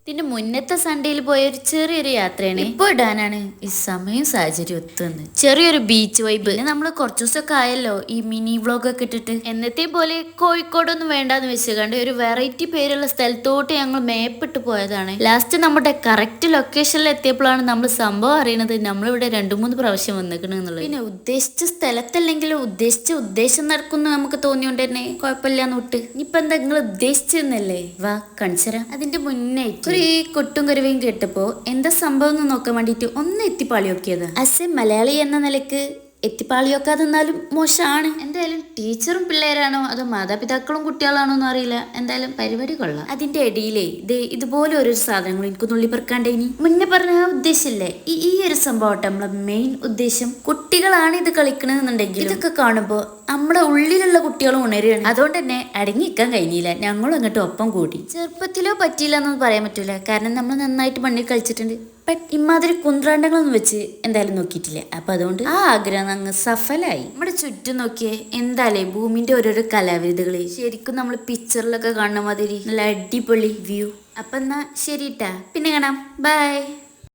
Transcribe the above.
ഇതിന്റെ മുന്നത്തെ സൺഡേയിൽ പോയ ഒരു ചെറിയൊരു യാത്രയാണ് ഇപ്പൊ ഇടാനാണ് ഈ സമയം സാഹചര്യം ഒത്തുവന്ന് ചെറിയൊരു ബീച്ച് വൈബ്. നമ്മൾ കുറച്ചു ദിവസമൊക്കെ ആയല്ലോ ഈ മിനി വ്ളോഗ് ഒക്കെ ഇട്ടിട്ട്. എന്നത്തെ പോലെ കോഴിക്കോടൊന്നും വേണ്ടാന്ന് വെച്ചുകൊണ്ട് ഒരു വെറൈറ്റി പേരുള്ള സ്ഥലത്തോട്ട് ഞങ്ങൾ മേപ്പിട്ട് പോയതാണ്. ലാസ്റ്റ് നമ്മുടെ കറക്റ്റ് ലൊക്കേഷനിൽ എത്തിയപ്പോഴാണ് നമ്മൾ സംഭവം അറിയണത് നമ്മളിവിടെ 2-3 പ്രാവശ്യം വന്നിക്കണെന്നുള്ളത്. പിന്നെ ഉദ്ദേശിച്ച സ്ഥലത്തല്ലെങ്കിലും ഉദ്ദേശിച്ച ഉദ്ദേശം നടക്കുന്നു നമുക്ക് തോന്നിയോണ്ട് തന്നെ കുഴപ്പമില്ലാന്ന് വിട്ട്. ഇനിയിപ്പൊ എന്താ നിങ്ങൾ ഉദ്ദേശിച്ചെന്നല്ലേ, വാ കാണിച്ചരാ. അതിന്റെ മുന്നേ ഈ കൊട്ടും കരുവയും കേട്ടപ്പോ എന്താ സംഭവം എന്ന് നോക്കാൻ വേണ്ടിട്ട് ഒന്ന് എത്തിപ്പാളി നോക്കിയതാ. ആസ് എ മലയാളി എന്ന നിലക്ക് എത്തിപ്പാളിയൊക്കാതെന്നാലും മോശമാണ്. എന്തായാലും ടീച്ചറും പിള്ളേരാണോ അതോ മാതാപിതാക്കളും കുട്ടികളാണോ എന്ന് അറിയില്ല. എന്തായാലും പരിപാടി കൊള്ളാം. അതിന്റെ ഇടയിലേ ഇതുപോലെ ഓരോ സാധനങ്ങളും എനിക്ക് നുള്ളി പെറുക്കാണ്ടേനി. മുന്നേ പറഞ്ഞ ഉദ്ദേശമില്ലേ, ഈ ഒരു സംഭവം നമ്മളെ മെയിൻ ഉദ്ദേശം. കുട്ടികളാണ് ഇത് കളിക്കണമെന്നുണ്ടെങ്കിൽ ഇതൊക്കെ കാണുമ്പോ നമ്മുടെ ഉള്ളിലുള്ള കുട്ടികളും ഉണരുകയാണ്. അതുകൊണ്ട് തന്നെ അടങ്ങിക്കാൻ കഴിഞ്ഞില്ല, ഞങ്ങളും അങ്ങോട്ട് ഒപ്പം കൂടി. ചെറുപ്പത്തിലോ പറ്റിയില്ല എന്നൊന്നും പറയാൻ പറ്റൂല, കാരണം നമ്മൾ നന്നായിട്ട് മണ്ണിൽ കളിച്ചിട്ടുണ്ട്. ബട്ട് ഇമാതിരി കുന്ത്രാണ്ടങ്ങളൊന്നും വെച്ച് എന്തായാലും നോക്കിയിട്ടില്ല. അപ്പൊ അതുകൊണ്ട് ആ ആഗ്രഹം അങ്ങ് സഫലായി. നമ്മുടെ ചുറ്റും നോക്കിയേ എന്തായാലേ ഭൂമിന്റെ ഓരോരോ കലാവിരുതുകള് ശരിക്കും നമ്മൾ പിക്ചറിലൊക്കെ കാണുന്ന മാതിരി നല്ല അടിപൊളി വ്യൂ. അപ്പൊ എന്നാ ശരിട്ടാ, പിന്നെ കാണാം, ബൈ.